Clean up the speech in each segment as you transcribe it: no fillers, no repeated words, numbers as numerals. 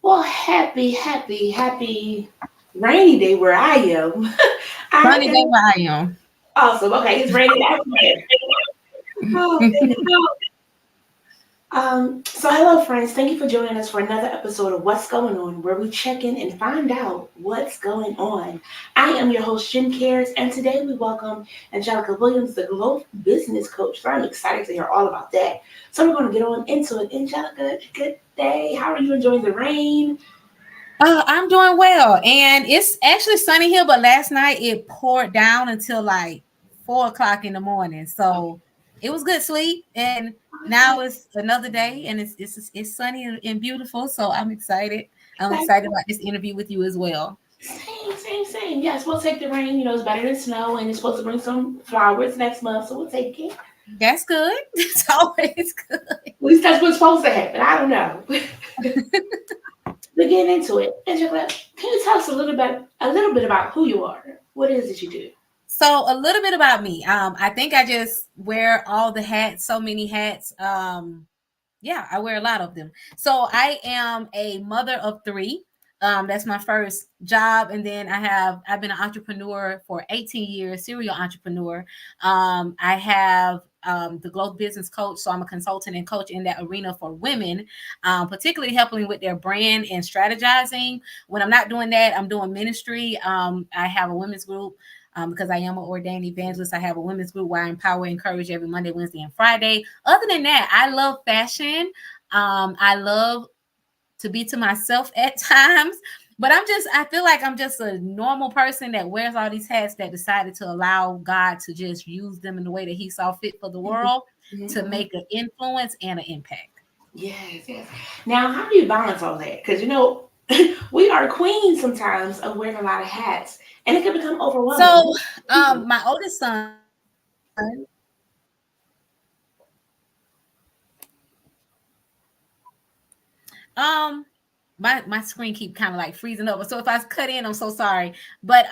Well, happy rainy day where I am. I Sunny day am where I am. awesome. Okay, it's raining everywhere. Oh goodness. So hello friends, thank you for joining us for another episode of What's Going On, where we check in and find out what's going on. I am your host, Jim Cares, and today we welcome Angelica Williams, the Growth Business Coach. So I'm excited to hear all about that. So we're going to get on into it. Angelica, good day. How are you enjoying the rain? I'm doing well, and it's actually sunny here. But last night it poured down until like 4 o'clock in the morning, so it was good sleep. And now it's another day, and it's sunny and beautiful. So I'm excited. I'm Okay. excited about this interview with you as well. Same. Yes, we'll take the rain. You know, it's better than snow, and it's supposed to bring some flowers next month, so we'll take it. That's good. It's always good. At least that's what's supposed to happen. I don't know. But getting into it, Angela, can you tell us a little bit about who you are? What is it you do? So a little bit about me. I think I just wear all the hats, so many hats. Yeah, I wear a lot of them. So I am a mother of three. That's my first job, and then I've been an entrepreneur for 18 years, serial entrepreneur. I have the Growth Business Coach, so I'm a consultant and coach in that arena for women, particularly helping with their brand and strategizing. When I'm not doing that, I'm doing ministry. I have a women's group. Because I am an ordained evangelist, I have a women's group where I empower and encourage every Monday, Wednesday, and Friday. Other than that, I love fashion. I love to be to myself at times, but I feel like I'm just a normal person that wears all these hats that decided to allow God to just use them in the way that He saw fit for the world to Mm-hmm. make an influence and an impact. Yes. Now, how do you balance all that? Because we are queens sometimes of wearing a lot of hats, and it can become overwhelming. So, my oldest son, um, my screen keep kind of like freezing over. So if I cut in, I'm so sorry. But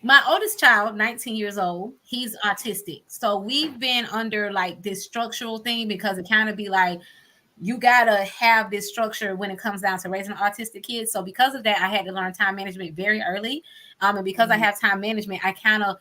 my oldest child, 19 years old, he's autistic. So we've been under like this structural thing because it kind of be like you gotta have this structure when it comes down to raising an autistic kid. So because of that, I had to learn time management very early. And because I have time management, I kind of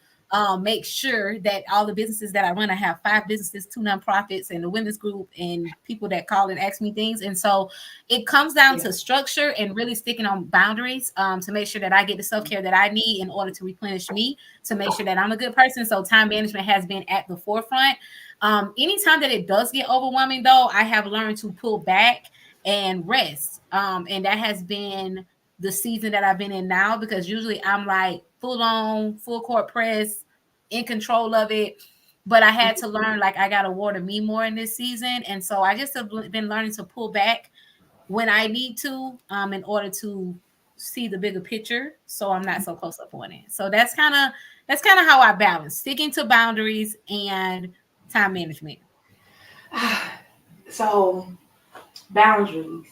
make sure that all the businesses that I run, I have 5 businesses, 2 nonprofits, and a women's group, and people that call and ask me things. And so it comes down Yeah. to structure and really sticking on boundaries to make sure that I get the self care that I need in order to replenish me, to make sure that I'm a good person. So time management has been at the forefront. Anytime that it does get overwhelming, though, I have learned to pull back and rest. And that has been the season that I've been in now, because usually I'm like full on, full court press, in control of it. But I had to learn like I got to water me more in this season. And so I just have been learning to pull back when I need to, in order to see the bigger picture. So I'm not so close up on it. So that's kind of how I balance sticking to boundaries and time management. So boundaries,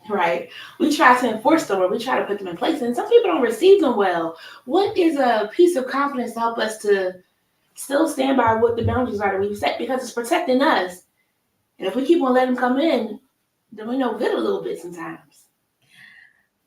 right? We try to enforce them or we try to put them in place, and some people don't receive them well. What is a piece of confidence to help us to still stand by what the boundaries are that we've set, because it's protecting us. And if we keep on letting them come in, then we know good a little bit sometimes.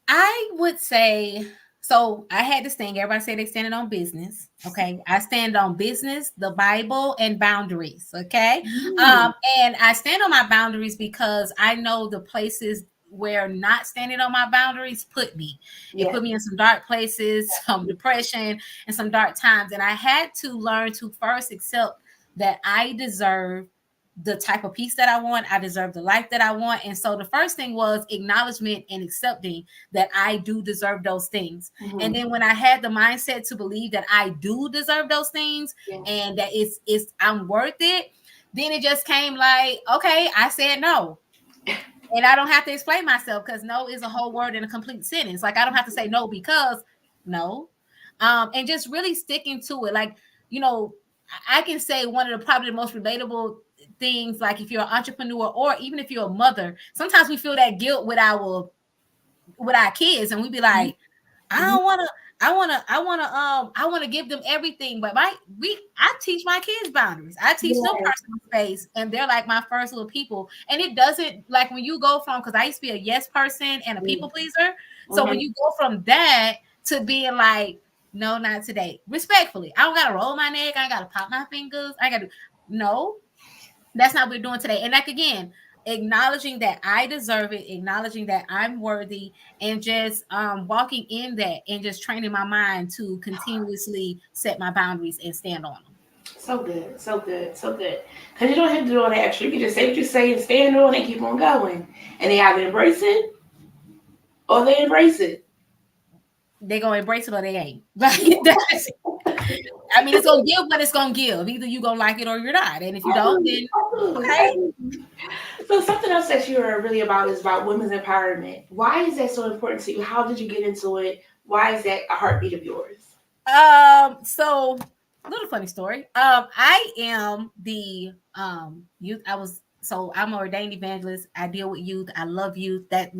I would say, so I had this thing. Everybody say they standing on business. Okay. I stand on business, the Bible, and boundaries. Okay. Mm, And I stand on my boundaries because I know the places where not standing on my boundaries put me. It yeah. put me in some dark places, some depression, and some dark times. And I had to learn to first accept that I deserve the type of peace that I want. I deserve the life that I want. And so the first thing was acknowledgement and accepting that I do deserve those things. And Mm-hmm. then when I had the mindset to believe that I do deserve those things Yeah. and that it's I'm worth it, then it just came like, okay, I said no. And I don't have to explain myself, because no is a whole word in a complete sentence. Like I don't have to say no because no. And just really sticking to it. Like, you know, I can say one of the probably the most relatable things, like if you're an entrepreneur or even if you're a mother, sometimes we feel that guilt with our kids, and we be like, I Mm-hmm. don't want to. I wanna give them everything. But I teach my kids boundaries. I teach them Yes. personal space, and they're like my first little people. And it doesn't like when you go from, because I used to be a yes person and a people pleaser. So when Mm-hmm. you go from that to being like, no, not today. Respectfully. I don't gotta roll my neck, I ain't gotta pop my fingers. I gotta no, that's not what we're doing today. And like again, acknowledging that I deserve it, acknowledging that I'm worthy, and just walking in that and just training my mind to continuously set my boundaries and stand on them. So good, so good, so good. Because you don't have to do all that extra. You can just say what you say and stand on it and keep on going. And they either embrace it or they embrace it. They gonna embrace it or they ain't. Like that's just, I mean, it's gonna give what it's gonna give. Either you gonna like it or you're not. And if you don't, Absolutely, then absolutely, okay. absolutely. So something else that you are really about is about women's empowerment. Why is that so important to you? How did you get into it? Why is that a heartbeat of yours? So little funny story. I am the youth. I'm an ordained evangelist. I deal with youth. I love youth. That's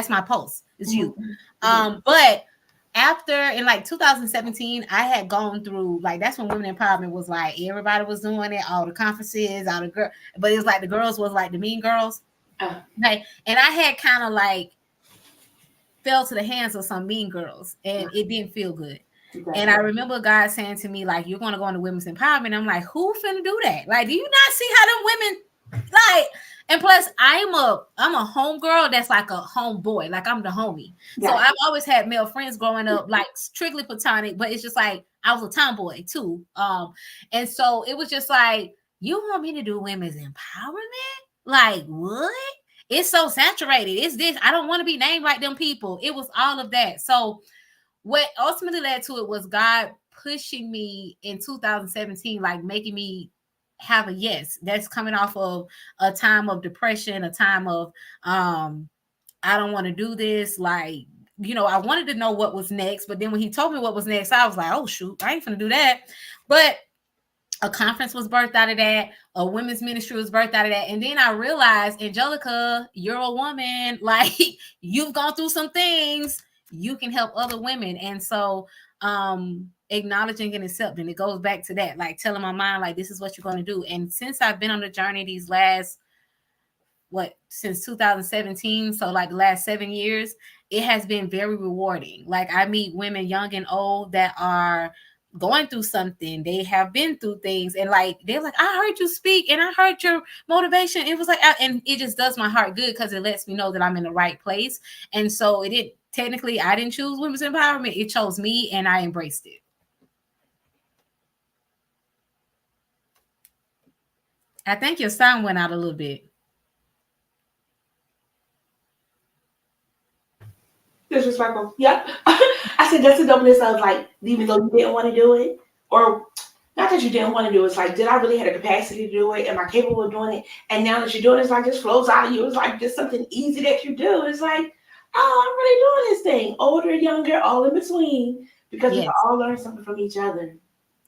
my post. It's youth. Mm-hmm. But after in like 2017, I had gone through like that's when women empowerment was like everybody was doing it, all the conferences, all the girl, but it was like the girls was like the mean girls. Uh, Okay. And I had kind of like fell to the hands of some mean girls and it didn't feel good. And I exactly. remember God saying to me, like, you're going to go into women's empowerment. I'm like, who finna do that? Like, do you not see how them women like? And plus, I'm a home girl that's like a homeboy. Like I'm the homie. So Gotcha. I've always had male friends growing up, like strictly platonic, but it's just like I was a tomboy too. And so it was just like, you want me to do women's empowerment? Like what? It's so saturated. It's this. I don't want to be named like them people. It was all of that. So what ultimately led to it was God pushing me in 2017, like making me have a yes. That's coming off of a time of depression, a time of I don't want to do this. Like, I wanted to know what was next, but then when he told me what was next, I was like, oh shoot, I ain't gonna do that. But a conference was birthed out of that, a women's ministry was birthed out of that. And then I realized, Angelica, you're a woman, like you've gone through some things, you can help other women. And so acknowledging and accepting, it goes back to that, like telling my mind, like, this is what you're going to do. And since I've been on the journey these last since 2017, so like the last 7 years, it has been very rewarding. Like I meet women young and old that are going through something, they have been through things, and like they're like, I heard you speak and I heard your motivation. It was like, and it just does my heart good because it lets me know that I'm in the right place. And so it did technically, I didn't choose women's empowerment, it chose me and I embraced it. I think your sound went out a little bit. Disrespectful. Yep. I said that's the dumbness of like, even though you didn't want to do it, or not that you didn't want to do it, it's like, did I really have the capacity to do it? Am I capable of doing it? And now that you're doing it, it's like just flows out of you. It's like just something easy that you do. It's like, oh, I'm really doing this thing. Older, younger, all in between, because we can Yes. all learn something from each other.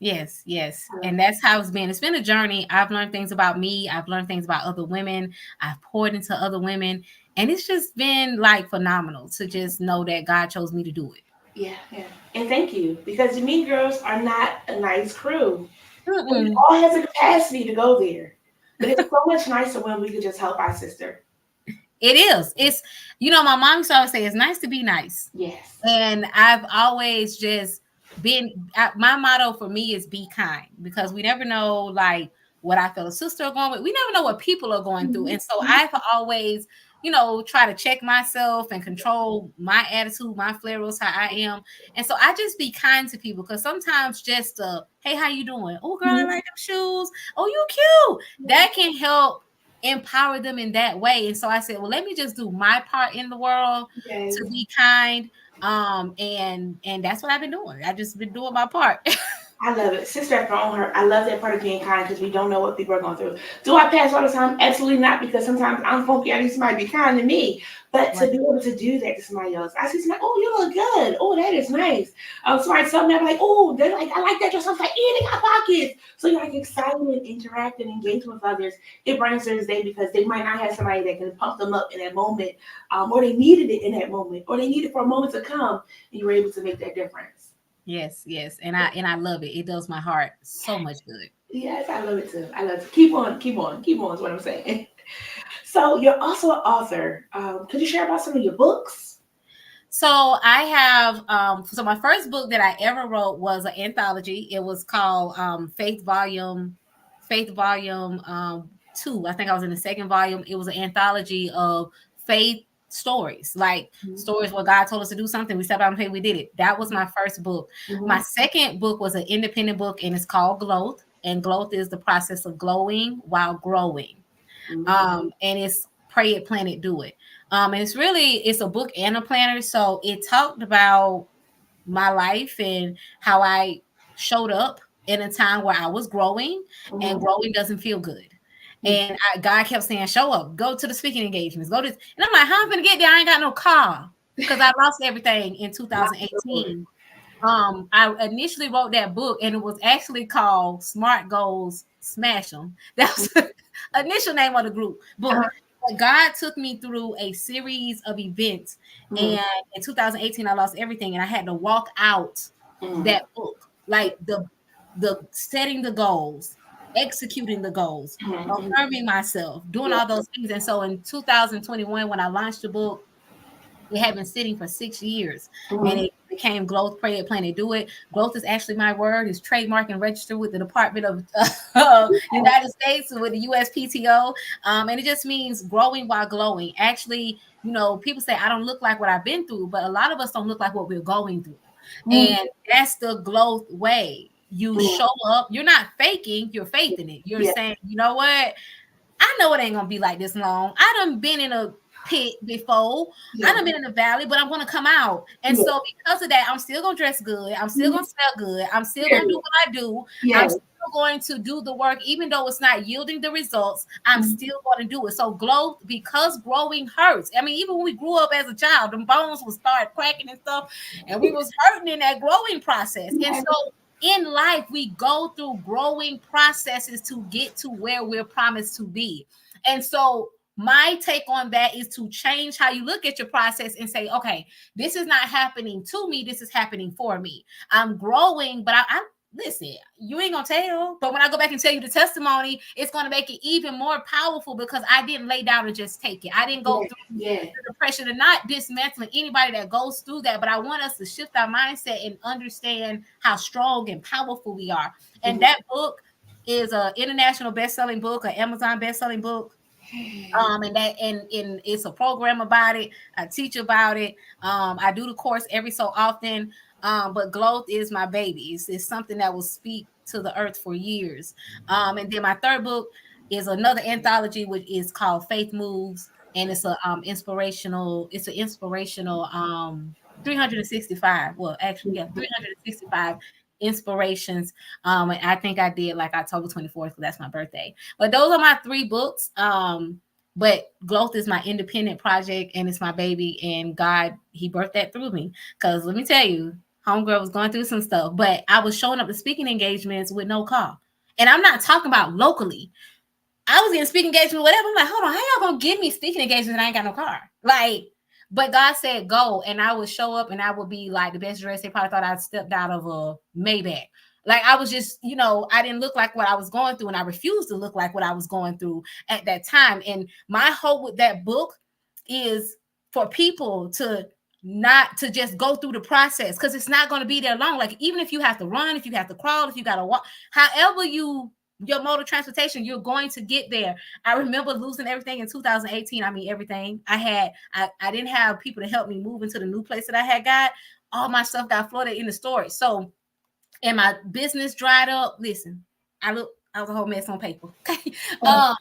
Yes, yes. And that's how it's been. It's been a journey. I've learned things about me. I've learned things about other women. I've poured into other women. And it's just been like phenomenal to just know that God chose me to do it. Yeah, yeah. And thank you, because the Mean Girls are not a nice crew. We Mm-mm. all have the capacity to go there. But it's so much nicer when we could just help our sister. It is. It's, my mom used to always say, it's nice to be nice. Yes. And I've always just my motto for me is be kind, because we never know like what I feel a sister are going with. We never know what people are going through. And so I've always, try to check myself and control my attitude, my flares, how I am. And so I just be kind to people, because sometimes just hey, how you doing? Oh girl, I like them shoes. Oh, you cute. That can help empower them in that way. And so I said, well, let me just do my part in the world Yes. to be kind. And that's what I've been doing. I just been doing my part. I love it. Sister after own her. I love that part of being kind because we don't know what people are going through. Do I pass all the time? Absolutely not, because sometimes I'm funky. I need somebody to be kind to me. But to Right. be able to do that to somebody else, I see somebody, oh, you look good. Oh, that is nice. Somebody told me, I'm like, oh, they're like, I like that dress. I was like, yeah, they got pockets. So you're like excited and interact and engage with others. It brightens their day because they might not have somebody that can pump them up in that moment, or they needed it in that moment, or they needed for a moment to come, and you were able to make that difference. Yes, yes. And I love it. It does my heart so much good. Yes, I love it too. I love it. Keep on, keep on, keep on is what I'm saying. So you're also an author. Could you share about some of your books? So I have so my first book that I ever wrote was an anthology. It was called Faith Volume 2. I think I was in the second volume. It was an anthology of faith stories, like stories where God told us to do something, we stepped out and faith, we did it. That was my first book. My Mm-hmm. second book was an independent book, and it's called Growth. And growth is the process of glowing while growing. Mm-hmm. And it's Pray It, Plan It, Do It. And it's a book and a planner. So it talked about my life and how I showed up in a time where I was growing, and Mm-hmm. growing doesn't feel good. And God kept saying, show up, go to the speaking engagements, go to, and I'm like, how am I gonna get there? I ain't got no car because I lost everything in My Lord. 2018. I initially wrote that book, and it was actually called Smart Goals Smash Them. That was the initial name of the group book. Uh-huh. But God took me through a series of events, Mm-hmm. and in 2018 I lost everything, and I had to walk out Mm-hmm. that book, like the setting the goals, executing the goals, Mm-hmm. affirming myself, doing Yeah. all those things. And so in 2021, when I launched the book, it had been sitting for 6 years, and Mm-hmm. it became Growth, Pray It, Plan It, Do It. Growth is actually my word. It's trademarked and registered with the Department of United States, with the USPTO. And it just means growing while glowing. Actually, people say I don't look like what I've been through, but a lot of us don't look like what we're going through. Mm-hmm. And that's the growth way. You Mm-hmm. show up, you're not faking, you're faithing it. You're Yeah. saying, you know what? I know it ain't gonna be like this long. I done been in a pit before. I Yeah. done been in the valley, but I'm gonna come out. And Yeah. so because of that, I'm still gonna dress good. I'm still Mm-hmm. gonna smell good. I'm still gonna do Period. what I do. I'm Yeah. still going to do the work, even though it's not yielding the results. I'm Mm-hmm. still going to do it. So growth, because growing hurts. I mean, even when we grew up as a child, the bones would start cracking and stuff, and we was hurting in that growing process. And Yeah. so in life, we go through growing processes to get to where we're promised to be. And so my take on that is to change how you look at your process and say, okay, this is not happening to me. This is happening for me. I'm growing, but I listen, you ain't gonna tell. But when I go back and tell you the testimony, it's gonna make it even more powerful because I didn't lay down and just take it. I didn't go Yeah. through Yeah. the depression, and not dismantling anybody that goes through that. But I want us to shift our mindset and understand how strong and powerful we are. And Mm-hmm. that book is a international best-selling book, an Amazon best-selling book. And it's a program about it. I teach about it. I do the course every so often. But growth is my baby. It's something that will speak to the earth for years. And then my third book is another anthology, which is called Faith Moves, and it's a inspirational. It's an inspirational 365. Well, actually, yeah, 365 inspirations. And I think I did like October 24th, because that's my birthday. But those are my three books. But growth is my independent project, and it's my baby, and God, he birthed that through me. Because let me tell you, homegirl was going through some stuff, but I was showing up to speaking engagements with no car. And I'm not talking about locally. I was in speaking engagement, whatever. I'm like, hold on, how y'all gonna give me speaking engagements and I ain't got no car? Like, but God said go, and I would show up, and I would be like the best dressed. They probably thought I'd stepped out of a Maybach. Like, I was just, I didn't look like what I was going through, and I refused to look like what I was going through at that time. And my hope with that book is for people to not to just go through the process, because it's not going to be there long. Like, even if you have to run, if you have to crawl, if you got to walk, however your mode of transportation, you're going to get there. I remember losing everything in 2018. I mean, everything I didn't have people to help me move into the new place that I had got. All my stuff got flooded in the storage. So, and my business dried up. Listen, I was a whole mess on paper. Okay. Uh,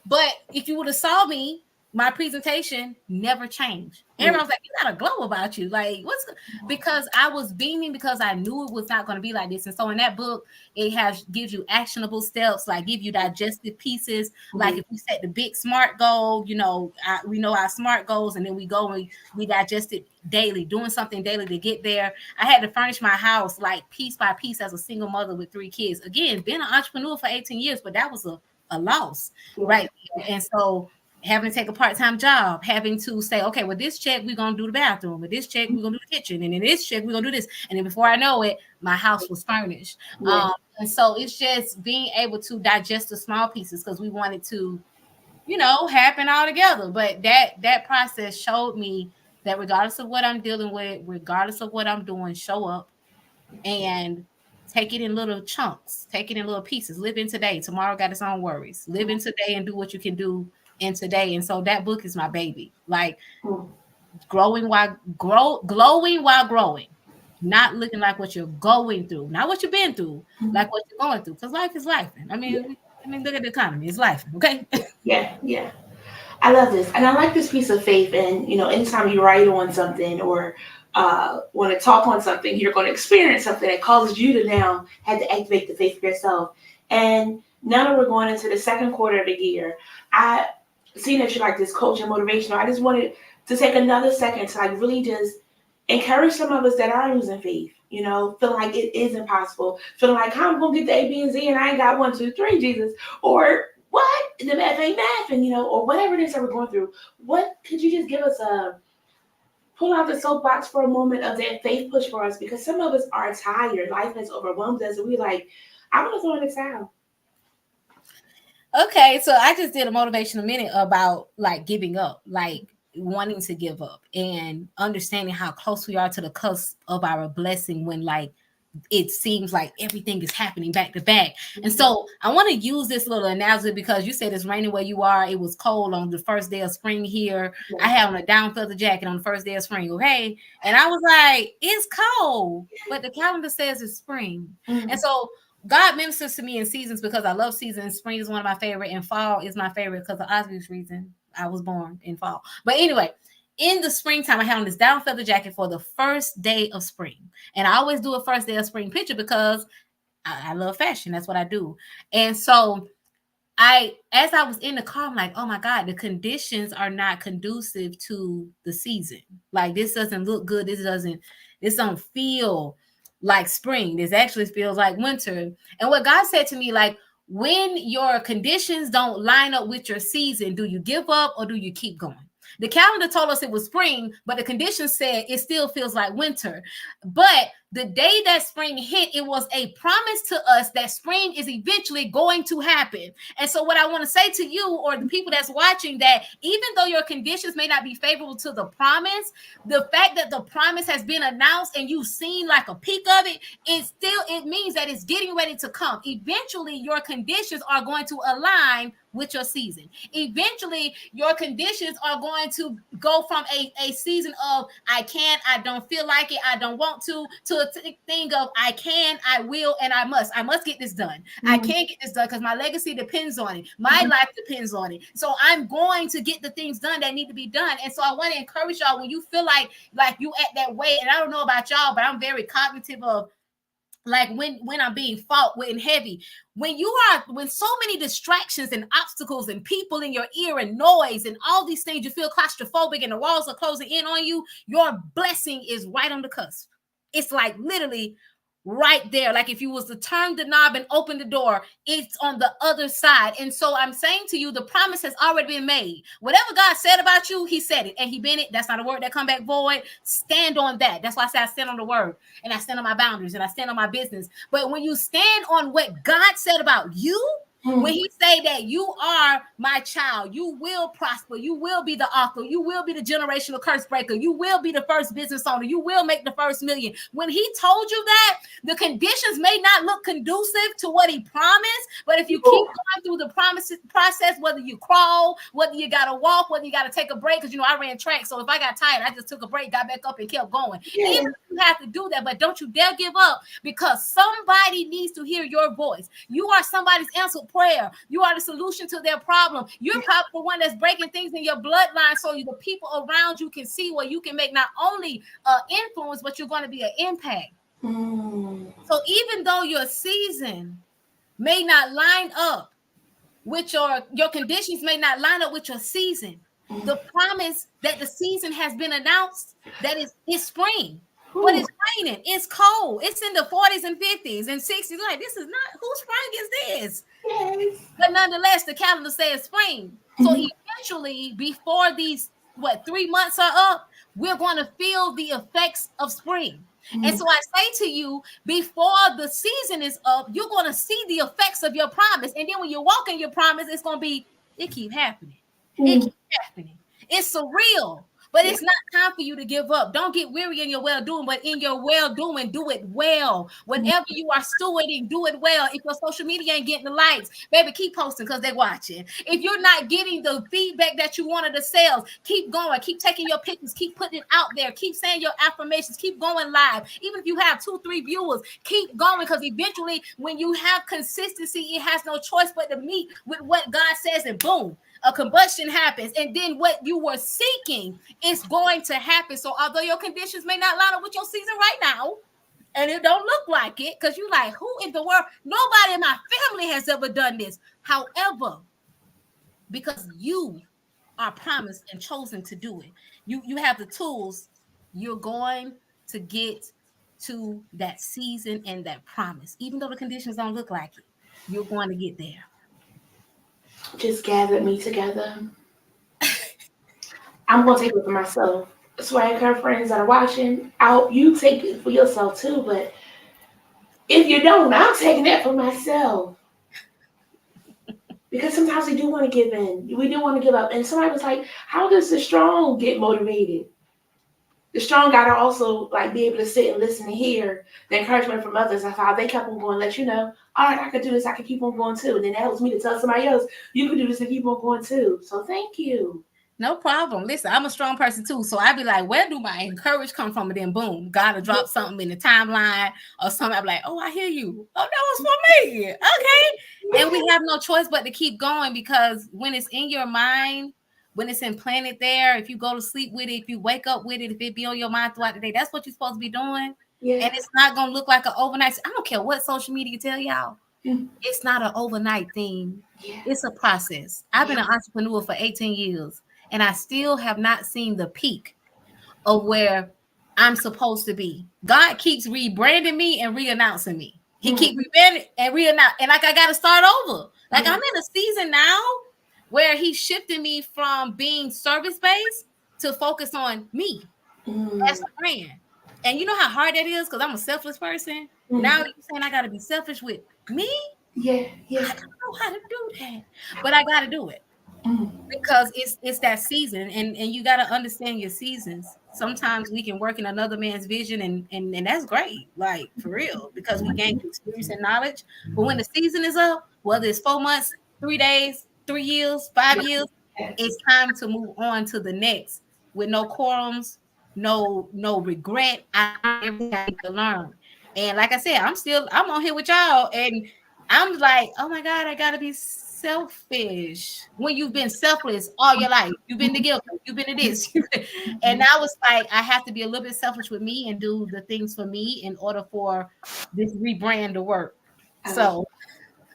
But if you would have saw me my presentation never changed. Mm. Everyone was like, "You got a glow about you." Like, what's because I was beaming because I knew it was not going to be like this. And so in that book, it has gives you actionable steps, like give you digestive pieces. Like Mhm. if we set the big SMART goal, we know our SMART goals, and then we go and we digest it daily, doing something daily to get there. I had to furnish my house like piece by piece as a single mother with 3 kids. Again, being an entrepreneur for 18 years, but that was a loss Yeah. right there. And so having to take a part-time job, having to say, okay, with this check, we're gonna do the bathroom, with this check, we're gonna do the kitchen, and in this check, we're gonna do this. And then before I know it, my house was furnished. Yeah. And so it's just being able to digest the small pieces because we wanted to, happen all together. But that process showed me that regardless of what I'm dealing with, regardless of what I'm doing, show up and take it in little chunks, take it in little pieces. Live in today. Tomorrow got its own worries. Live in today and do what you can do in today. And so that book is my baby. Like Mm. glowing while growing. Not looking like what you're going through, not what you've been through, like what you're going through. Because life is life. Yeah. I mean, look at the economy. It's life. Okay. Yeah. Yeah. I love this, and I like this piece of faith. And anytime you write on something or want to talk on something, you're going to experience something that causes you to now have to activate the faith for yourself. And now that we're going into the second quarter of the year, I seen that you like this coach and motivational. I just wanted to take another second to like really just encourage some of us that are losing faith. Feeling like it is impossible, feeling like how I'm gonna get the A, B, and Z, and I ain't got 1, 2, 3, Jesus, or what? The math ain't math, and or whatever it is that we're going through. What could you just give us pull out the soapbox for a moment of that faith push for us? Because some of us are tired. Life has overwhelmed us, and we like, I want to throw in the towel. Okay, so I just did a motivational minute about like giving up, like wanting to give up and understanding how close we are to the cusp of our blessing when like it seems like everything is happening back to back. And so I want to use this little analogy because you said it's raining where you are. It was cold on the first day of spring here. I had on a down feather jacket on the first day of spring. Okay. And I was like, it's cold, but the calendar says it's spring. Mm-hmm. And so God ministers to me in seasons because I love seasons. Spring is one of my favorite, and fall is my favorite because of obvious reason. I was born in fall. But anyway, in the springtime, I had on this down feather jacket for the first day of spring. And I always do a first day of spring picture because I love fashion. That's what I do. And so as I was in the car, I'm like, oh my God, the conditions are not conducive to the season. Like this doesn't look good. This don't feel like spring. This actually feels like winter. And what God said to me, like, when your conditions don't line up with your season, do you give up or do you keep going? The calendar told us it was spring, but the conditions said it still feels like winter. But the day that spring hit, it was a promise to us that spring is eventually going to happen. And so what I want to say to you or the people that's watching, that even though your conditions may not be favorable to the promise, the fact that the promise has been announced and you've seen like a peek of it, it means that it's getting ready to come. Eventually, your conditions are going to align with your season. Eventually, your conditions are going to go from a season of I can't, I don't feel like it, I don't want to a thing of I can, I will, and I must. I must get this done. I can't get this done because my legacy depends on it. My life depends on it. So I'm going to get the things done that need to be done. And so I want to encourage y'all, when you feel like you at that way, and I don't know about y'all, but I'm very cognitive of like when I'm being fought with and heavy, when so many distractions and obstacles and people in your ear and noise and all these things, you feel claustrophobic and the walls are closing in on you, your blessing is right on the cusp. It's like literally right there. Like if you was to turn the knob and open the door, it's on the other side. And so I'm saying to you, the promise has already been made. Whatever God said about you, he said it, and he been it. That's not a word that come back void. Stand on that. That's why I say I stand on the word, and I stand on my boundaries, and I stand on my business. But when you stand on what God said about you, when he say that you are my child, you will prosper, you will be the author, you will be the generational curse breaker, you will be the first business owner, you will make the first million. When he told you that, the conditions may not look conducive to what he promised, but if you keep going through the process, whether you crawl, whether you gotta walk, whether you gotta take a break, because I ran track, so if I got tired, I just took a break, got back up, and kept going. Even if you have to do that, but don't you dare give up, because somebody needs to hear your voice. You are somebody's answered prayer. You are the solution to their problem. You're probably the one that's breaking things in your bloodline so the people around you can see where you can make not only influence, but you're going to be an impact. So even though your season may not line up with your conditions may not line up with your season, the promise that the season has been announced that it's spring. But it's raining, it's cold, it's in the 40s and 50s and 60s. Like, this is not, whose spring is this? Yes. But nonetheless, the calendar says spring. So eventually, before these 3 months are up, we're going to feel the effects of spring. And so I say to you, before the season is up, you're going to see the effects of your promise. And then when you walk in your promise, it's going to be, it keep happening. It keep happening. It's surreal. But it's not time for you to give up. Don't get weary in your well-doing, but in your well-doing, do it well. Whatever you are stewarding, do it well. If your social media ain't getting the likes, baby, keep posting because they're watching. If you're not getting the feedback that you wanted to sell, keep going. Keep taking your pictures. Keep putting it out there. Keep saying your affirmations. Keep going live. Even if you have 2-3 viewers, keep going, because eventually when you have consistency, it has no choice but to meet with what God says, and boom, a combustion happens, and then what you were seeking is going to happen. So although your conditions may not line up with your season right now, and it don't look like it, because you're like, who in the world? Nobody in my family has ever done this. However, because you are promised and chosen to do it, you have the tools, you're going to get to that season and that promise. Even though the conditions don't look like it, you're going to get there. Just gathered me together. I'm going to take it for myself. SWAGHer friends that are watching, I hope you take it for yourself too. But if you don't, I'm taking that for myself. Because sometimes we do want to give in. We do want to give up. And somebody was like, how does the strong get motivated? The strong got to also like be able to sit and listen and hear the encouragement from others. That's how they kept on going, let you know, all right, I could do this. I could keep on going too. And then that helps me to tell somebody else, you can do this and keep on going too. So thank you. No problem. Listen, I'm a strong person too. So I'd be like, where do my encourage come from? And then boom, God will drop something in the timeline or something. I'd be like, oh, I hear you. Oh, that was for me. Okay. And we have no choice but to keep going, because when it's in your mind, when it's implanted there, if you go to sleep with it, if you wake up with it, if it be on your mind throughout the day, that's what you're supposed to be doing. Yeah. And it's not going to look like an overnight. I don't care what social media tell y'all. It's not an overnight thing. Yeah. It's a process. I've been an entrepreneur for 18 years. And I still have not seen the peak of where I'm supposed to be. God keeps rebranding me and re-announcing me. He keeps rebranding and re-announcing. And like, I got to start over. Like, I'm in a season now where he's shifting me from being service-based to focus on me as a brand. And you know how hard that is? Because I'm a selfless person. Now you're saying I got to be selfish with me? Yeah. I don't know how to do that. But I got to do it. Because it's that season, and you got to understand your seasons. Sometimes we can work in another man's vision, and that's great, like for real, because we gain experience and knowledge. But when the season is up, whether it's 4 months, 3 days, 3 years, 5 years, it's time to move on to the next with no quorums, no regret. I need to learn. And like I said, I'm on here with y'all, and I'm like, oh my God, I gotta be selfish when you've been selfless all your life. You've been together, you've been to this. And now it's like I have to be a little bit selfish with me and do the things for me in order for this rebrand to work. So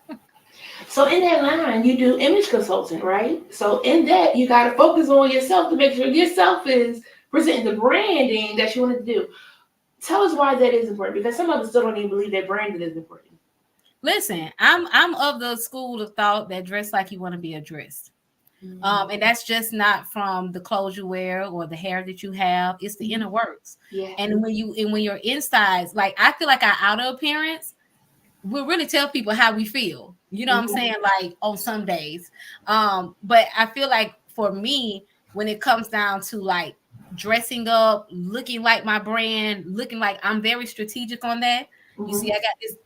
in that line, you do image consulting, right? So in that, you got to focus on yourself to make sure yourself is presenting the branding that you want to do. Tell us why that is important, because some of us still don't even believe that branding is important. Listen, I'm of the school of thought that dress like you want to be addressed. And that's just not from the clothes you wear or the hair that you have. It's the inner works. Yeah. And when your insides, like I feel like our outer appearance will really tell people how we feel. You know what I'm saying? Like on some days. But I feel like for me, when it comes down to like dressing up, looking like my brand, looking like I'm very strategic on that. You see, I got this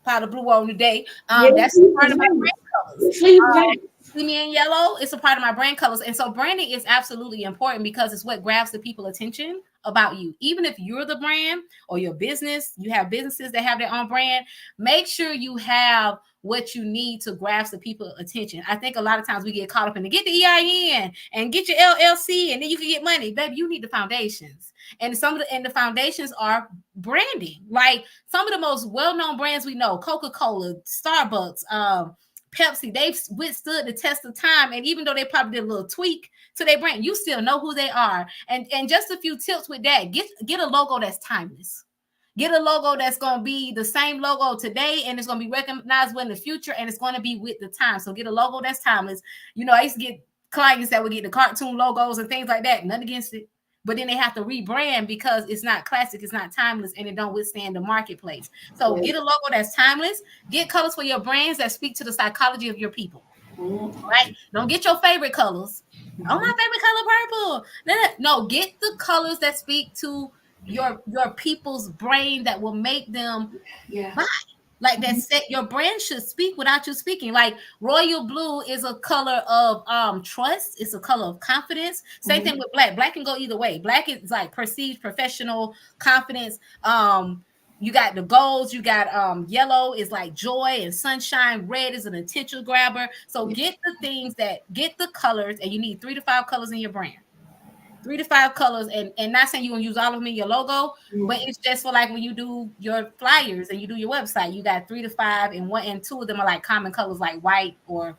pot of blue on today. That's part of my brand colors. See me in yellow, it's a part of my brand colors. And so branding is absolutely important because it's what grabs the people's attention about you. Even if you're the brand or your business, you have businesses that have their own brand, make sure you have what you need to grasp the people's attention. I think a lot of times we get caught up in the get the EIN and get your LLC and then you can get money. Baby, you need the foundations. And the foundations are branding. Like some of the most well-known brands we know, Coca-Cola, Starbucks, Pepsi, they've withstood the test of time. And even though they probably did a little tweak to their brand, you still know who they are. And just a few tips with that. Get a logo that's timeless. Get a logo that's going to be the same logo today and it's going to be recognizable in the future and it's going to be with the time. So get a logo that's timeless. You know, I used to get clients that would get the cartoon logos and things like that. Nothing against it. But then they have to rebrand because it's not classic, it's not timeless, and it don't withstand the marketplace. So get a logo that's timeless. Get colors for your brands that speak to the psychology of your people. Right? Don't get your favorite colors. Oh, my favorite color, purple. No, get the colors that speak to your people's brain that will make them buy. Like that set your brand should speak without you speaking. Like royal blue is a color of trust. It's a color of confidence. Same thing with black. Black can go either way. Black is like perceived professional confidence. You got the golds, you got yellow is like joy and sunshine, red is an attention grabber. So get the colors, and you need 3 to 5 colors in your brand. 3 to 5 colors, and not saying you're gonna use all of them in your logo, but it's just for like when you do your flyers and you do your website, you got 3 to 5, and 1 and 2 of them are like common colors like white or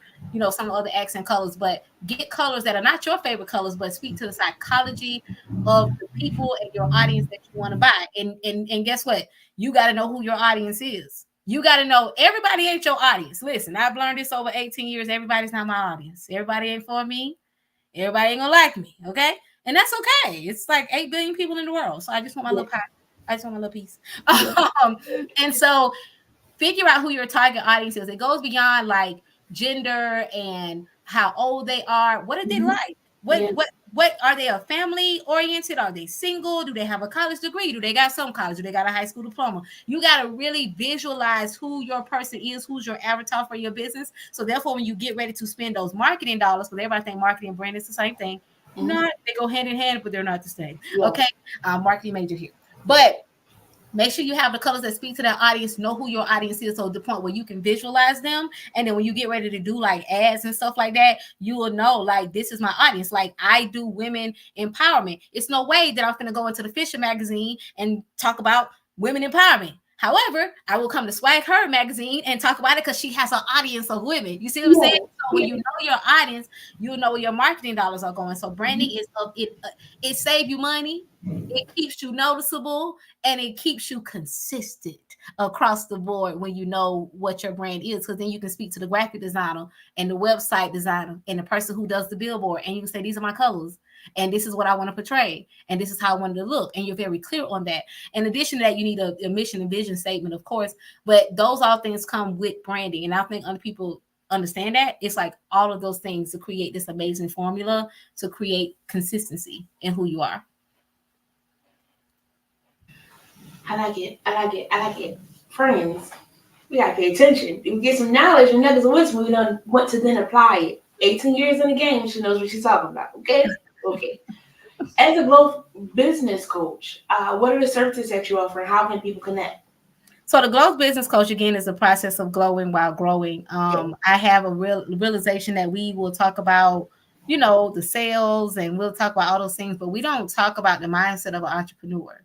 some other accent colors. But get colors that are not your favorite colors, but speak to the psychology of the people and your audience that you want to buy. And guess what? You got to know who your audience is. You got to know everybody ain't your audience. Listen, I've learned this over 18 years. Everybody's not my audience. Everybody ain't for me. Everybody ain't gonna like me. Okay. And that's okay. It's like 8 billion people in the world. So I just want my little pie. I just want my little piece. And so figure out who your target audience is. It goes beyond like gender and how old they are. What are they like? What are they? A family oriented? Are they single? Do they have a college degree? Do they got some college? Do they got a high school diploma? You got to really visualize who your person is, who's your avatar for your business. So therefore, when you get ready to spend those marketing dollars, because everybody think marketing and brand is the same thing. Not, they go hand in hand, but they're not the same. Okay, marketing major here, but make sure you have the colors that speak to that audience. Know who your audience is, so the point where you can visualize them, and then when you get ready to do like ads and stuff like that, you will know like this is my audience. Like I do women empowerment. It's no way that I'm gonna go into the Fisher magazine and talk about women empowerment. However, I will come to SWAGHer magazine and talk about it because she has an audience of women. You see what I'm saying? So when you know your audience, you'll know where your marketing dollars are going. So branding is it saves you money, it keeps you noticeable, and it keeps you consistent across the board when you know what your brand is. Because then you can speak to the graphic designer and the website designer and the person who does the billboard, and you can say, these are my colors. And this is what I want to portray. And this is how I want it to look. And you're very clear on that. In addition to that, you need a mission and vision statement, of course. But those all things come with branding. And I think other people understand that. It's like all of those things to create this amazing formula to create consistency in who you are. I like it. Friends, we gotta pay attention. If we get some knowledge and nuggets of wisdom, we don't want to then apply it. 18 years in the game, she knows what she's talking about. Okay. As a growth business coach, what are the services that you offer, and how can people connect? So the growth business coach, again, is a process of glowing while growing. I have a realization that we will talk about, the sales, and we'll talk about all those things, but we don't talk about the mindset of an entrepreneur.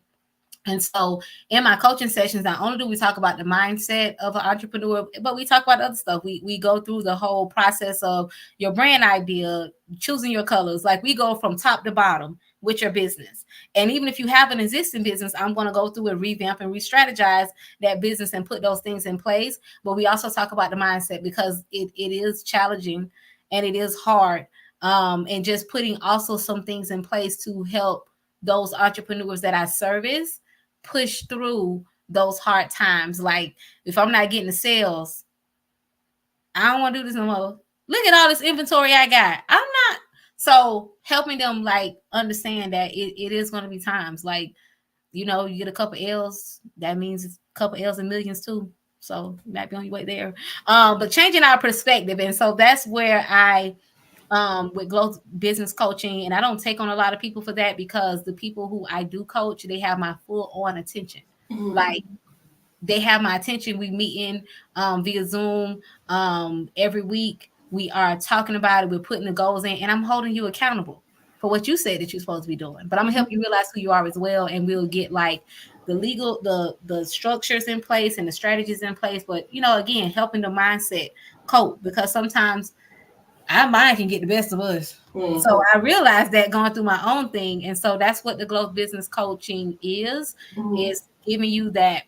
And so in my coaching sessions, not only do we talk about the mindset of an entrepreneur, but we talk about other stuff. We go through the whole process of your brand idea, choosing your colors. Like we go from top to bottom with your business. And even if you have an existing business, I'm going to go through and revamp and re-strategize that business and put those things in place. But we also talk about the mindset because it is challenging and it is hard. And just putting also some things in place to help those entrepreneurs that I service push through those hard times. Like if I'm not getting the sales, I don't want to do this no more. Look at all this inventory I got. I'm not. So helping them like understand that it is going to be times like, you get a couple L's. That means it's a couple L's and millions too. So you might be on your way there. But changing our perspective. And so that's where I with growth business coaching, and I don't take on a lot of people for that because the people who I do coach, they have my full on attention. Like Mhm. they have my attention. We meeting via Zoom every week. We are talking about it. We're putting the goals in, and I'm holding you accountable for what you said that you're supposed to be doing. But I'm gonna help you realize who you are as well, and we'll get like the structures in place and the strategies in place. But again, helping the mindset cope, because sometimes our mind can get the best of us. So Mhm. I realized that going through my own thing. And so that's what the growth business coaching Mhm. is giving you that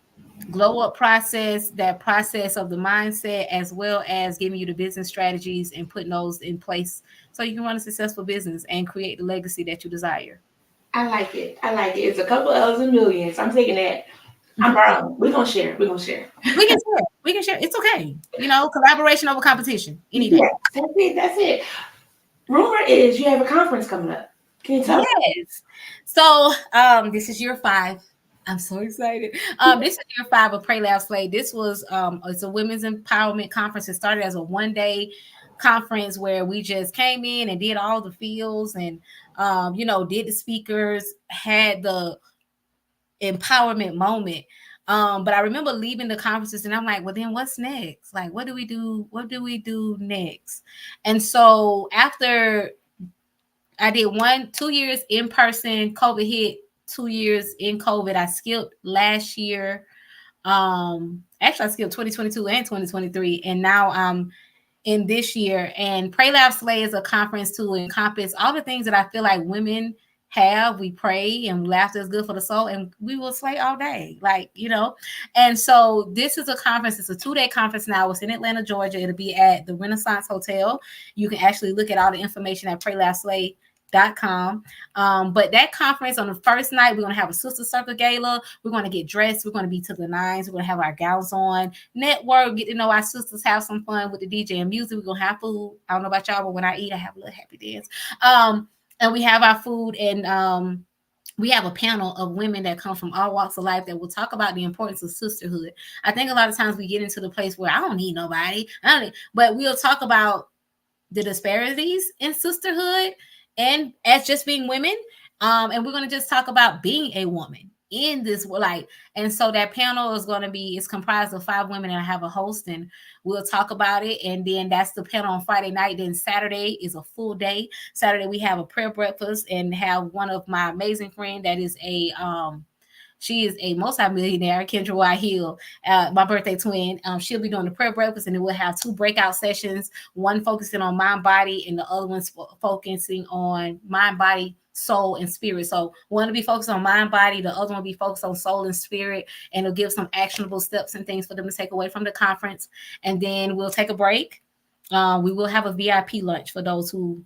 glow up process, that process of the mindset, as well as giving you the business strategies and putting those in place so you can run a successful business and create the legacy that you desire. I like it. I like it. It's a couple L's and millions. I'm taking that. I'm proud. We're gonna share. We're gonna share. We can share. We can share. It's okay. Collaboration over competition any day. Yeah, that's it. That's it. Rumor is you have a conference coming up. Can you tell us? Yes. So this is year 5. I'm so excited. This is year 5 of Pray Laugh Slay. This was it's a women's empowerment conference. It started as a 1-day conference where we just came in and did all the fields and did the speakers, had the empowerment moment. But I remember leaving the conferences and I'm like, well, then what's next? Like, what do we do? What do we do next? And so after I did 2 years in person. COVID hit. 2 years in COVID. I skipped last year. Actually, I skipped 2022 and 2023, and now I'm in this year. And Pray Laugh Slay is a conference to encompass all the things that I feel like women have. We pray and laughter is good for the soul, and we will slay all day, And so this is a conference. It's a 2-day conference now. It's in Atlanta, Georgia. It'll be at the Renaissance Hotel. You can actually look at all the information at praylaughslay.com. But that conference, on the first night, we're going to have a sister circle gala. We're going to get dressed. We're going to be to the nines. We're going to have our gowns on, network, get to know our sisters, have some fun with the DJ and music. We're going to have food. I don't know about y'all, but when I eat, I have a little happy dance. And we have our food, and we have a panel of women that come from all walks of life that will talk about the importance of sisterhood. I think a lot of times we get into the place where I don't need nobody, but we'll talk about the disparities in sisterhood and as just being women. And we're going to just talk about being a woman in this like. And so that panel is going to be, it's comprised of 5 women, and I have a host, and we'll talk about it. And then that's the panel on Friday night. Then Saturday is a full day. Saturday we have a prayer breakfast and have one of my amazing friend that is she is a multi-millionaire, Kendra White Hill, my birthday twin. She'll be doing the prayer breakfast, and then we'll have 2 breakout sessions, one focusing on mind, body, and the other one's focusing on mind, body, soul, and spirit. So one will be focused on mind, body, the other one will be focused on soul and spirit, and it'll give some actionable steps and things for them to take away from the conference. And then we'll take a break. We will have a VIP lunch for those who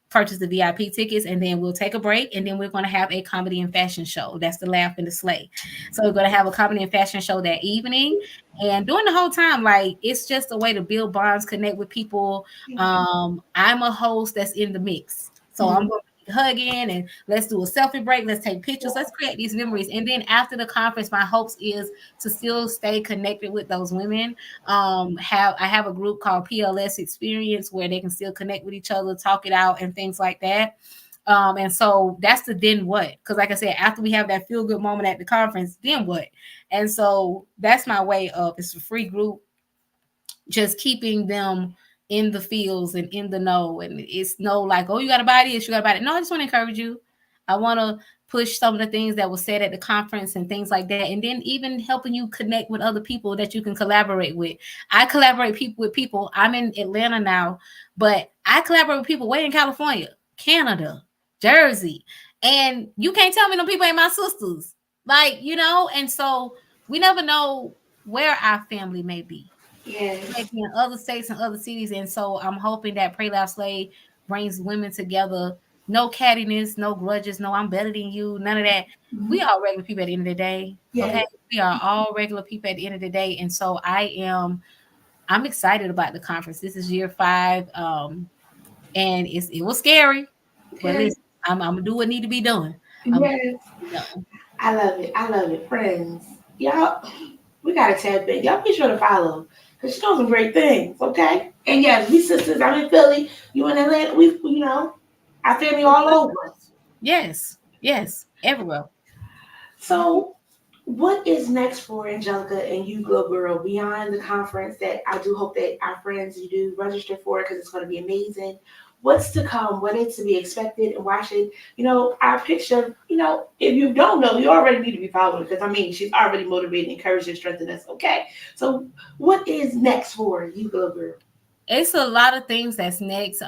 purchase the VIP tickets, and then we'll take a break, and then we're going to have a comedy and fashion show. That's the Laugh and the Slay. So we're going to have a comedy and fashion show that evening, and during the whole time, like, it's just a way to build bonds, connect with people. I'm a host that's in the mix, so I'm going to be hugging, and let's do a selfie break, let's take pictures, let's create these memories. And then after the conference, my hopes is to still stay connected with those women. I have a group called PLS Experience where they can still connect with each other, talk it out, and things like that. And so that's the then what, because like I said, after we have that feel good moment at the conference, then what? And so that's my way of, it's a free group, just keeping them in the fields and in the know. And it's no like, oh, you got to buy this, you got to buy it. No, I just want to encourage you. I want to push some of the things that were said at the conference and things like that. And then even helping you connect with other people that you can collaborate with. I collaborate with people. I'm in Atlanta now, but I collaborate with people way in California, Canada, Jersey. And you can't tell me them people ain't my sisters. And so we never know where our family may be. Yes. Like in other states and other cities. And so I'm hoping that Pray Laugh Slay brings women together. No cattiness, no grudges, no I'm better than you, none of that. We are regular people at the end of the day. Okay. Yes. We are all regular people at the end of the day. And so I'm excited about the conference. This is year 5. And it was scary, but Yes. listen, I'm gonna do what need to be done. I'm gonna Yes. do what done. I love it. I love it. Friends. Y'all, we got to tap in. Y'all be sure to follow. Because she does some great things, okay? And yes, we sisters. I'm in Philly. You in Atlanta. We, our family all over. Yes, yes, everywhere. So, what is next for Angelica and you, Glow Girl, beyond the conference that I do hope that our friends you do register for because it's going to be amazing? What's to come? What is to be expected? And why should, our picture, if you don't know, you already need to be following because I mean, she's already motivated, encouraged, and strengthened us, okay? So, what is next for you, Glow Girl? It's a lot of things that's next.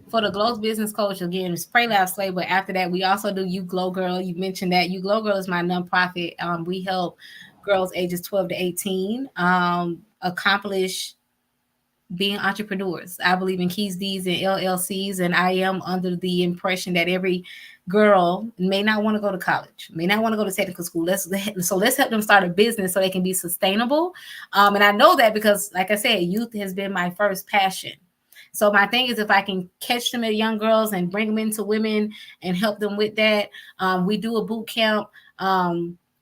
For the Glow Business Coach, again, it's Pray Lab Slay, but after that, we also do You Glow Girl. You mentioned that You Glow Girl is my nonprofit. We help girls ages 12 to 18 accomplish being entrepreneurs. I believe in keys, deeds, and LLCs, and I am under the impression that every girl may not want to go to college, may not want to go to technical school. Let's help them start a business so they can be sustainable. And I know that because, like I said, youth has been my first passion. So my thing is, if I can catch them at young girls and bring them into women and help them with that, we do a boot camp.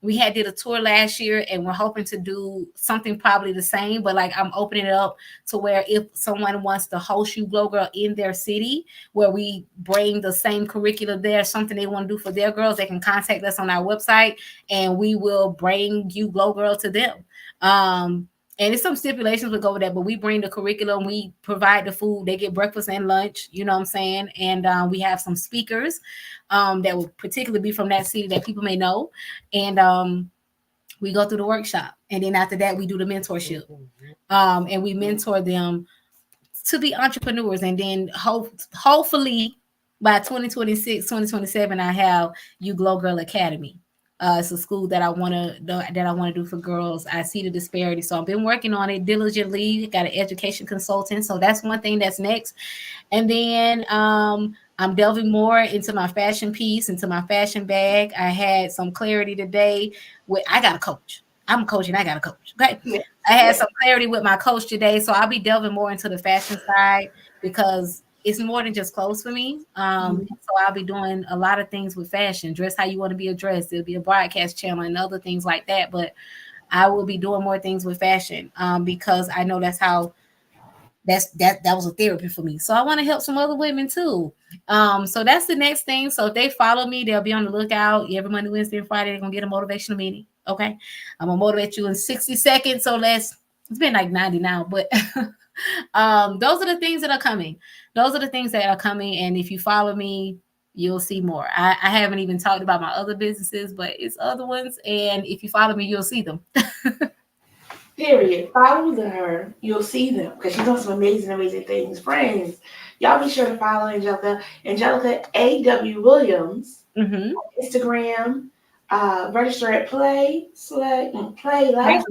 We had did a tour last year, and we're hoping to do something probably the same. But like I'm opening it up to where if someone wants to host You Glow Girl in their city, where we bring the same curriculum there, something they want to do for their girls, they can contact us on our website, and we will bring You Glow Girl to them. And it's some stipulations would go with that, but we bring the curriculum, we provide the food, they get breakfast and lunch, you know what I'm saying? And we have some speakers that will particularly be from that city that people may know. And we go through the workshop. And then after that, we do the mentorship. And we mentor them to be entrepreneurs. And then hopefully by 2026, 2027, I have You Glow Girl Academy. It's a school that I want to do for girls. I see the disparity, so I've been working on it diligently. Got an education consultant, so that's one thing that's next. And then I'm delving more into my fashion piece, into my fashion bag. I had some clarity today. I got a coach. I'm a coach and I got a coach. Okay. Yes, I had yes. some clarity with my coach today. So I'll be delving more into the fashion side because it's more than just clothes for me. Mhm. So I'll be doing a lot of things with fashion. Dress how you want to be addressed. There'll be a broadcast channel and other things like that. But I will be doing more things with fashion because I know that's how that was a therapy for me. So I want to help some other women too. So that's the next thing. So if they follow me, they'll be on the lookout. Every Monday, Wednesday, and Friday, they're gonna get a motivational meeting. Okay. I'm gonna motivate you in 60 seconds. So it's been like 90 now, but those are the things that are coming. Those are the things that are coming. And if you follow me, you'll see more. I haven't even talked about my other businesses, but it's other ones. And if you follow me, you'll see them. Period. Follow her. You'll see them because she's doing some amazing, amazing things. Friends, y'all be sure to follow Angelica. Angelica A.W. Williams. Mm-hmm. Instagram. Register at Play Right. Live.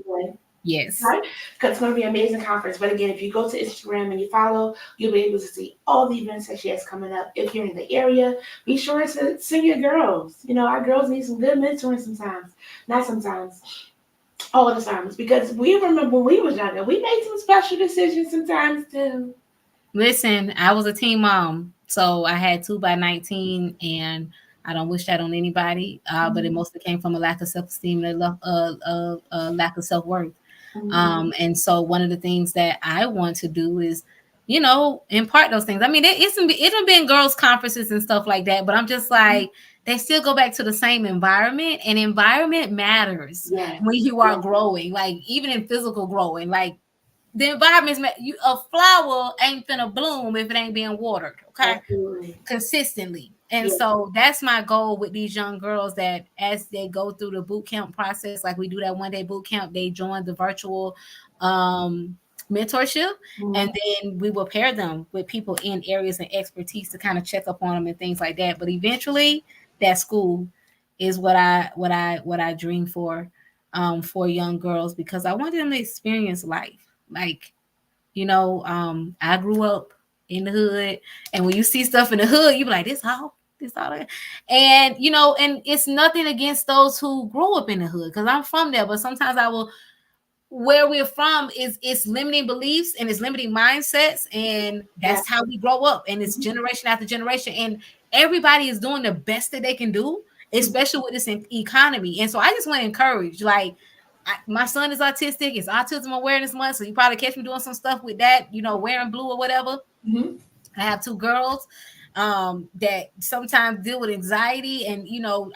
Yes. Right? Because it's going to be an amazing conference. But again, if you go to Instagram and you follow, you'll be able to see all the events that she has coming up. If you're in the area, be sure to send your girls. Our girls need some good mentoring sometimes. Not sometimes, all the times. Because we remember when we was younger, we made some special decisions sometimes too. Listen, I was a teen mom, so I had 2 by 19, and I don't wish that on anybody. But it Mhm. mostly came from a lack of self-esteem and a lack of self-worth. Mhm. And so one of the things that I want to do is, impart those things. I mean, it's been girls' conferences and stuff like that, but I'm just like, they still go back to the same environment, and environment matters Yes. when you are Yes. growing, like even in physical growing, like the environment's a flower ain't gonna bloom if it ain't being watered, okay, Absolutely. consistently. And Yes. so that's my goal with these young girls, that as they go through the boot camp process, like we do that 1 day boot camp, they join the virtual um mentorship, and Mhm. then we will pair them with people in areas and expertise to kind of check up on them and things like that. But eventually that school is what I dream for young girls, because I want them to experience life. Like, I grew up in the hood, and when you see stuff in the hood, you be like, this all that. And and it's nothing against those who grow up in the hood, because I'm from there, but sometimes I will where we're from is it's limiting beliefs and it's limiting mindsets, and Yeah. that's how we grow up, and it's Mhm. generation after generation, and everybody is doing the best that they can do, especially with this economy. And so I just want to encourage, like, my son is autistic. It's Autism Awareness Month, so you probably catch me doing some stuff with that, wearing blue or whatever. Mm-hmm. I have two girls that sometimes deal with anxiety, and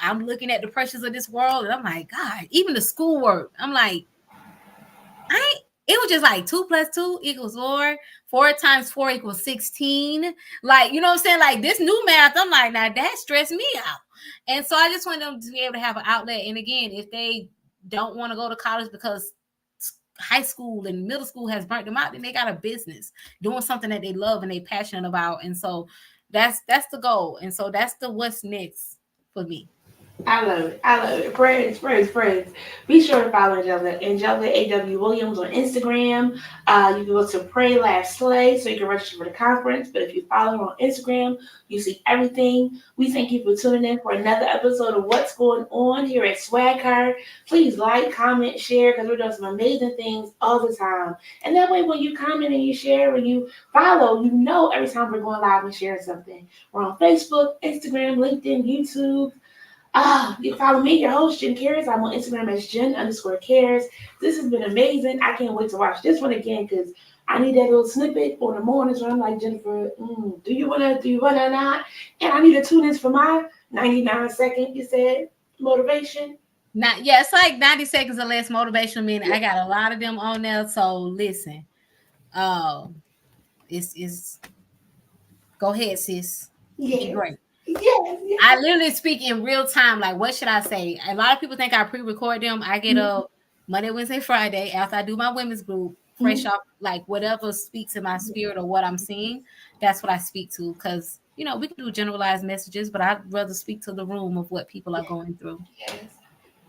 I'm looking at the pressures of this world, and I'm like, God, even the schoolwork, I'm like, it was just like 2 + 2 = 4. 4 times 4 = 16. Like, you know what I'm saying? Like this new math, I'm like, now that stressed me out. And so I just want them to be able to have an outlet. And again, if they don't want to go to college because high school and middle school has burnt them out, then they got a business doing something that they love and they passionate about. And so that's the goal. And so that's the what's next for me. I love it. I love it. Friends, friends, friends. Be sure to follow Angelica A.W. Williams on Instagram. You can go to Pray, Laugh, Slay so you can register for the conference. But if you follow her on Instagram, you see everything. We thank you for tuning in for another episode of What's Going On here at SWAGHer. Please like, comment, share, because we're doing some amazing things all the time. And that way, when you comment and you share, when you follow, you know every time we're going live and sharing something. We're on Facebook, Instagram, LinkedIn, YouTube. You can follow me, your host, Jen Cares. I'm on Instagram as Jen_Cares. This has been amazing. I can't wait to watch this one again because I need that little snippet on the mornings where I'm like, Jennifer, do you wanna not? And I need to tune in for my 99-second, you said, motivation. It's like 90 seconds or less motivational meaning. I got a lot of them on there. So listen, it's go ahead, sis. Yes. Be great. Yes. I literally speak in real time. Like, what should I say? A lot of people think I pre-record them. I get up Monday, Wednesday, Friday after I do my women's group, fresh off, like whatever speaks in my spirit or what I'm seeing. That's what I speak to. Because we can do generalized messages, but I'd rather speak to the room of what people are going through. Yes.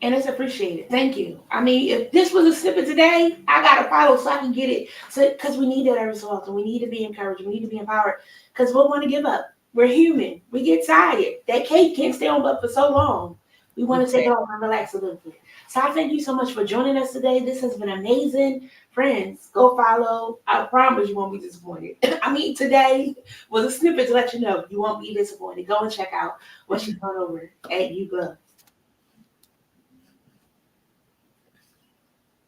And it's appreciated. Thank you. I mean, if this was a snippet today, I got to follow so I can get it. So, because we need that every so often. We need to be encouraged. We need to be empowered because we'll want to give up. We're human. We get tired. That cake can't stay on but for so long. We want to take it off and relax a little bit. So I thank you so much for joining us today. This has been amazing. Friends, go follow. I promise you won't be disappointed. I mean, today was a snippet to let you know you won't be disappointed. Go and check out what she's done over at You Glove.